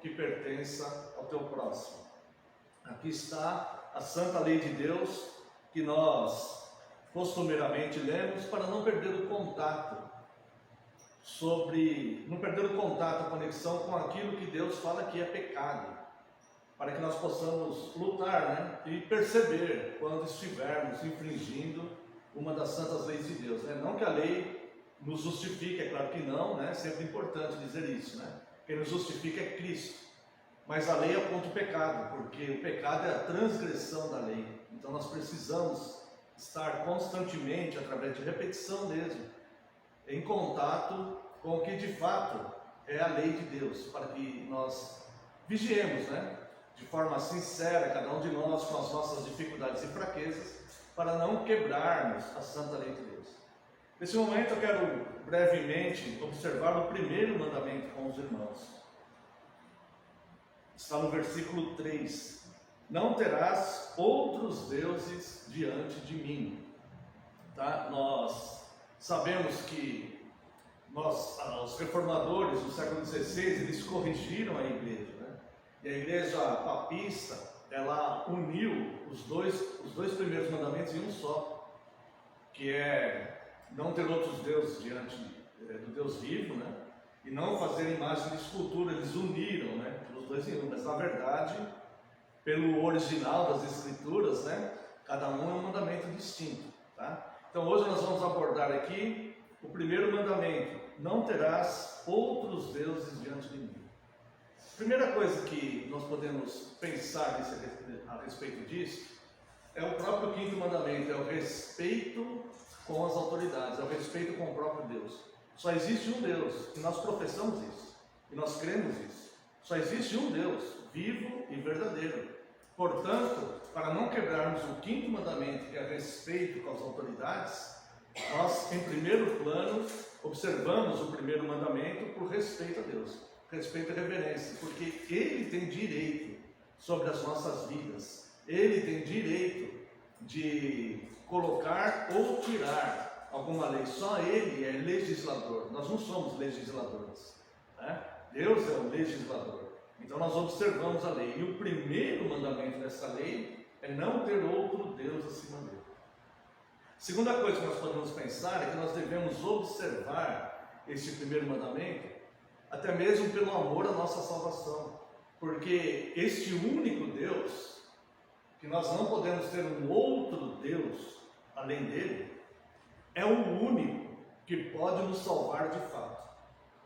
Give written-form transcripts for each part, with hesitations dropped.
que pertença ao teu próximo. Aqui está a santa lei de Deus que nós costumeiramente lemos para não perder o contato a conexão com aquilo que Deus fala que é pecado, para que nós possamos lutar, né? E perceber quando estivermos infringindo uma das santas leis de Deus, né? Não que a lei nos justifique, é claro que não, né? Sempre é importante dizer isso, né? Quem nos justifica é Cristo, mas a lei aponta o pecado, porque o pecado é a transgressão da lei. Então nós precisamos estar constantemente, através de repetição mesmo, em contato com o que de fato é a lei de Deus, para que nós vigiemos, né? De forma sincera, cada um de nós com as nossas dificuldades e fraquezas, para não quebrarmos a santa lei de Deus. Nesse momento eu quero brevemente observar o primeiro mandamento com os irmãos. Está no versículo 3. Não terás outros deuses diante de mim. Tá? Nós sabemos que os reformadores do século XVI, eles corrigiram a igreja, né? E a igreja papista, ela uniu os dois primeiros mandamentos em um só, que é não ter outros deuses diante do Deus vivo, né? E não fazer imagem de escultura. Eles uniram, né? Os dois em um, mas na verdade, pelo original das escrituras, né? Cada um é um mandamento distinto, tá? Então hoje nós vamos abordar aqui o primeiro mandamento: não terás outros deuses diante de mim. Primeira coisa que nós podemos pensar a respeito disso é o próprio quinto mandamento, é o respeito com as autoridades, é o respeito com o próprio Deus. Só existe um Deus, e nós professamos isso, e nós cremos isso. Só existe um Deus, vivo e verdadeiro. Portanto, para não quebrarmos o quinto mandamento, que é respeito com as autoridades, nós, em primeiro plano, observamos o primeiro mandamento por respeito a Deus, respeito e reverência, porque Ele tem direito sobre as nossas vidas, Ele tem direito de colocar ou tirar alguma lei. Só Ele é legislador, nós não somos legisladores, né? Deus é o legislador. Então nós observamos a lei, e o primeiro mandamento dessa lei é não ter outro Deus acima dele. Segunda coisa que nós podemos pensar é que nós devemos observar este primeiro mandamento, até mesmo pelo amor à nossa salvação, porque este único Deus, que nós não podemos ter um outro Deus além dele, é o único que pode nos salvar de fato,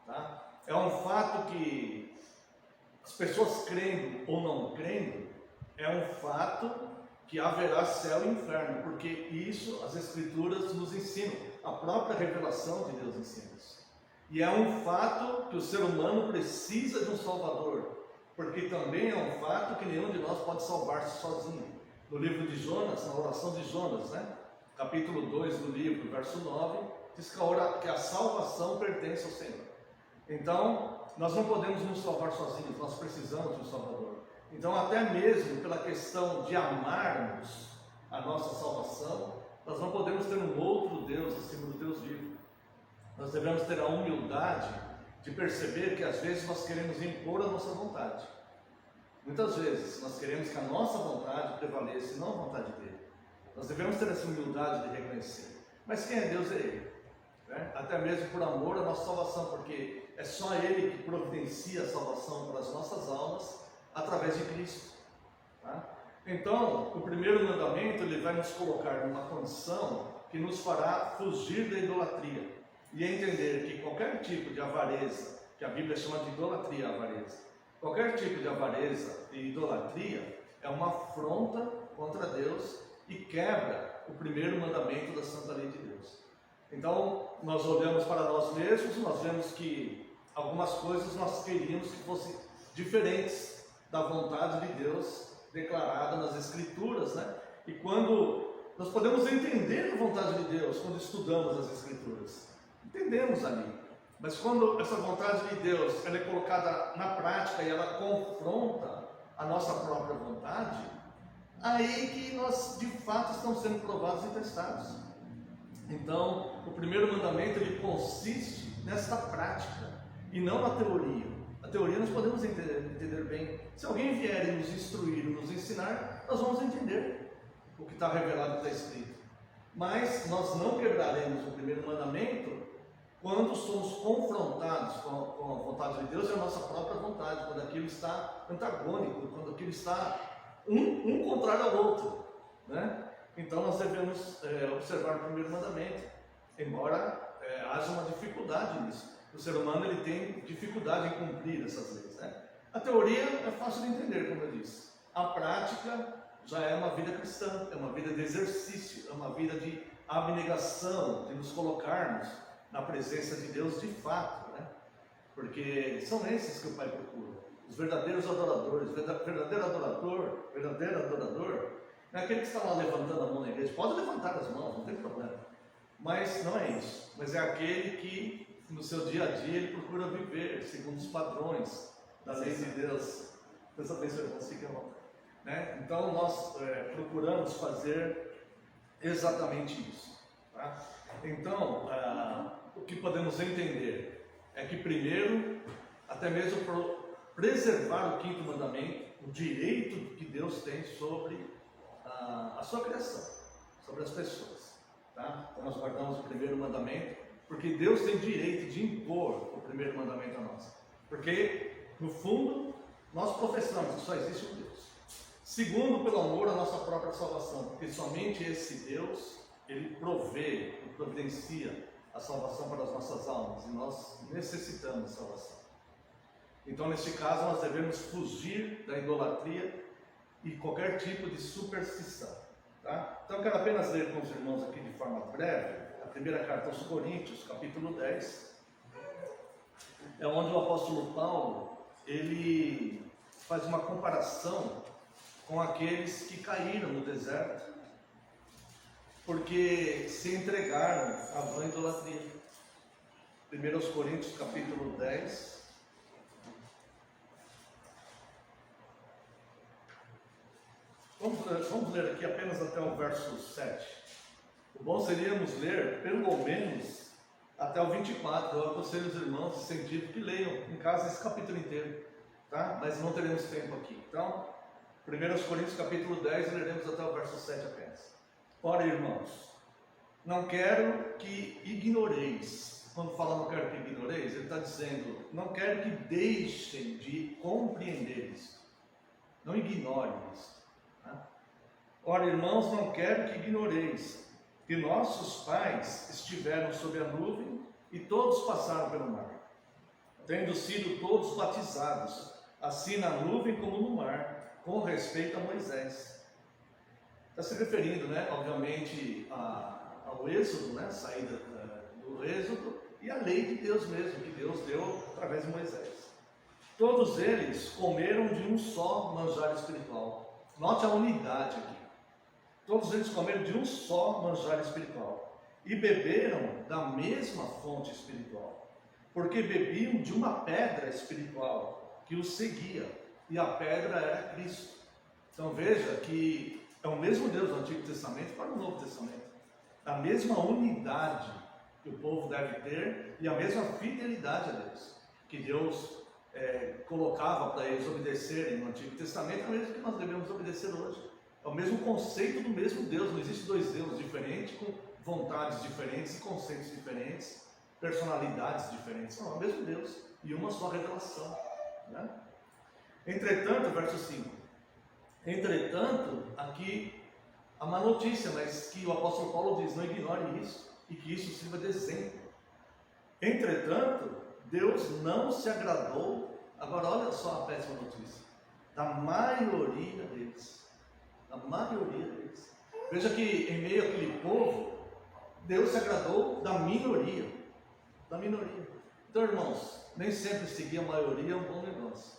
tá? É um fato que as pessoas crendo ou não crendo, é um fato que haverá céu e inferno, porque isso as Escrituras nos ensinam, a própria revelação de Deus ensina isso. E é um fato que o ser humano precisa de um Salvador, porque também é um fato que nenhum de nós pode salvar-se sozinho. No livro de Jonas, na oração de Jonas, né? Capítulo 2 do livro, verso 9, diz que a salvação pertence ao Senhor. Então, nós não podemos nos salvar sozinhos, nós precisamos de um Salvador. Então, até mesmo pela questão de amarmos a nossa salvação, nós não podemos ter um outro Deus acima do Deus vivo. Nós devemos ter a humildade de perceber que às vezes nós queremos impor a nossa vontade. Muitas vezes nós queremos que a nossa vontade prevaleça e não a vontade dele. Nós devemos ter essa humildade de reconhecer. Mas quem é Deus é Ele, né? Até mesmo por amor à nossa salvação, porque é só Ele que providencia a salvação para as nossas almas através de Cristo, tá? Então, o primeiro mandamento, ele vai nos colocar numa condição que nos fará fugir da idolatria e entender que qualquer tipo de avareza, que a Bíblia chama de idolatria, avareza, qualquer tipo de avareza e idolatria é uma afronta contra Deus e quebra o primeiro mandamento da santa lei de Deus. Então, nós olhamos para nós mesmos e nós vemos que algumas coisas nós queríamos que fossem diferentes da vontade de Deus declarada nas Escrituras, né? E quando nós podemos entender a vontade de Deus, quando estudamos as Escrituras, entendemos ali. Mas quando essa vontade de Deus ela é colocada na prática e ela confronta a nossa própria vontade, aí que nós de fato estamos sendo provados e testados. Então, o primeiro mandamento ele consiste nesta prática e não na teoria. A teoria nós podemos entender bem. Se alguém vier e nos instruir, nos ensinar, nós vamos entender o que está revelado, o que está escrito. Mas nós não quebraremos o primeiro mandamento quando somos confrontados com a vontade de Deus e a nossa própria vontade, quando aquilo está antagônico, quando aquilo está um contrário ao outro, né? Então nós devemos observar o primeiro mandamento, embora haja uma dificuldade nisso. O ser humano ele tem dificuldade em cumprir essas leis, né? A teoria é fácil de entender, como eu disse. A prática já é uma vida cristã, é uma vida de exercício, é uma vida de abnegação, de nos colocarmos na presença de Deus de fato, né? Porque são esses que o Pai procura, os verdadeiros adoradores. Verdadeiro adorador não é aquele que está lá levantando a mão na igreja. Pode levantar as mãos, não tem problema, mas não é isso. Mas é aquele que no seu dia a dia ele procura viver segundo os padrões da lei de Deus. Deus abençoe, irmãos, fiquem à vontade, né? Então nós procuramos fazer exatamente isso, tá? Então o que podemos entender é que primeiro, até mesmo preservar o quinto mandamento, o direito que Deus tem sobre a sua criação, sobre as pessoas, tá? Então nós guardamos o primeiro mandamento, porque Deus tem direito de impor o primeiro mandamento a nós, porque no fundo nós professamos que só existe um Deus. Segundo, pelo amor à nossa própria salvação, porque somente esse Deus, ele provê, ele providencia a salvação para as nossas almas, e nós necessitamos de salvação. Então, neste caso, nós devemos fugir da idolatria e qualquer tipo de superstição, tá? Então, eu quero apenas ler com os irmãos aqui de forma breve a primeira carta aos Coríntios, capítulo 10, é onde o apóstolo Paulo, ele faz uma comparação com aqueles que caíram no deserto, porque se entregaram à vã idolatria. 1 Coríntios capítulo 10, vamos ler aqui apenas até o verso 7. O bom seria nos ler pelo menos até o 24. Eu aconselho os irmãos de sentido que leiam em casa esse capítulo inteiro, tá? Mas não teremos tempo aqui. Então, 1 Coríntios capítulo 10, leremos até o verso 7 apenas. Ora, irmãos, não quero que ignoreis. Quando fala não quero que ignoreis, ele está dizendo, não quero que deixem de compreender isso. Não ignorem isso. Tá? Ora, irmãos, não quero que ignoreis que nossos pais estiveram sob a nuvem e todos passaram pelo mar, tendo sido todos batizados, assim na nuvem como no mar, com respeito a Moisés. Está se referindo, né, obviamente, ao Êxodo, né, saída do Êxodo, e a lei de Deus mesmo, que Deus deu através de Moisés. Todos eles comeram de um só manjar espiritual. Note a unidade aqui. Todos eles comeram de um só manjar espiritual e beberam da mesma fonte espiritual, porque bebiam de uma pedra espiritual que os seguia, e a pedra era Cristo. Então veja que é o mesmo Deus do Antigo Testamento para o Novo Testamento. A mesma unidade que o povo deve ter e a mesma fidelidade a Deus, que Deus colocava para eles obedecerem no Antigo Testamento, é o mesmo que nós devemos obedecer hoje. É o mesmo conceito do mesmo Deus. Não existe dois deuses diferentes, com vontades diferentes e conceitos diferentes, personalidades diferentes. Não, é o mesmo Deus e uma só revelação, né? Entretanto, verso 5. Entretanto, aqui há uma notícia, mas que o apóstolo Paulo diz, não ignore isso, e que isso sirva de exemplo. Entretanto, Deus não se agradou, agora olha só a péssima notícia, da maioria deles. A maioria deles. Veja que em meio àquele povo, Deus se agradou da minoria. Da minoria. Então, irmãos, nem sempre seguir a maioria é um bom negócio.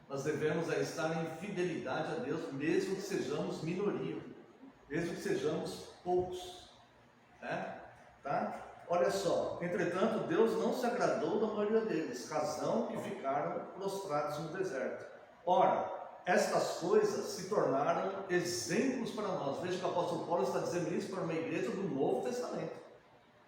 Nós devemos estar em fidelidade a Deus, mesmo que sejamos minoria, mesmo que sejamos poucos, né? Tá? Olha só, entretanto, Deus não se agradou da maioria deles, razão que ficaram prostrados no deserto. Ora, estas coisas se tornaram exemplos para nós. Veja que o apóstolo Paulo está dizendo isso para uma igreja do Novo Testamento,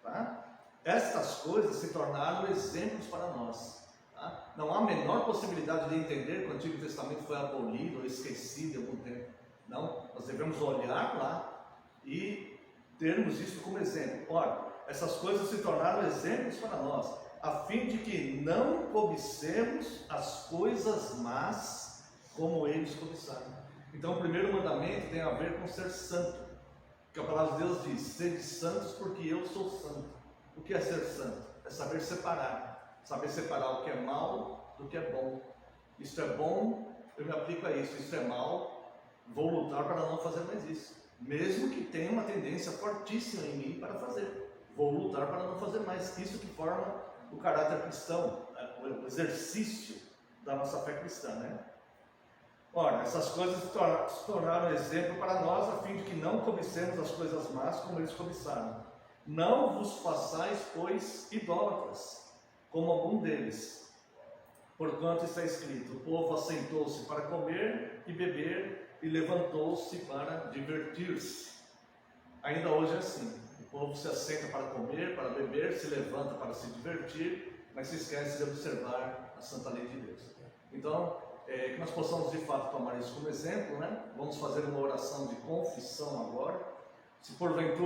tá? Estas coisas se tornaram exemplos para nós, Tá? Não há a menor possibilidade de entender que o Antigo Testamento foi abolido ou esquecido em algum tempo. Não, nós devemos olhar lá e termos isso como exemplo. Ora, essas coisas se tornaram exemplos para nós, a fim de que não cobicemos as coisas más como eles cobiçaram. Então, o primeiro mandamento tem a ver com ser santo, porque a palavra de Deus diz: sede santos porque eu sou santo. O que é ser santo? É saber separar o que é mal do que é bom. Isto é bom, eu me aplico a isso. Isto é mal, vou lutar para não fazer mais isso, mesmo que tenha uma tendência fortíssima em mim para fazer. Vou lutar para não fazer mais. Isso que forma o caráter cristão, o exercício da nossa fé cristã, né? Ora, essas coisas se tornaram exemplo para nós, a fim de que não cobicemos as coisas más como eles cobiçaram. Não vos façais, pois, idólatras, como algum deles. Porquanto está escrito: o povo assentou-se para comer e beber, e levantou-se para divertir-se. Ainda hoje é assim. O povo se assenta para comer, para beber, se levanta para se divertir, mas se esquece de observar a santa lei de Deus. Então, que nós possamos de fato tomar isso como exemplo, né? Vamos fazer uma oração de confissão agora. Se porventura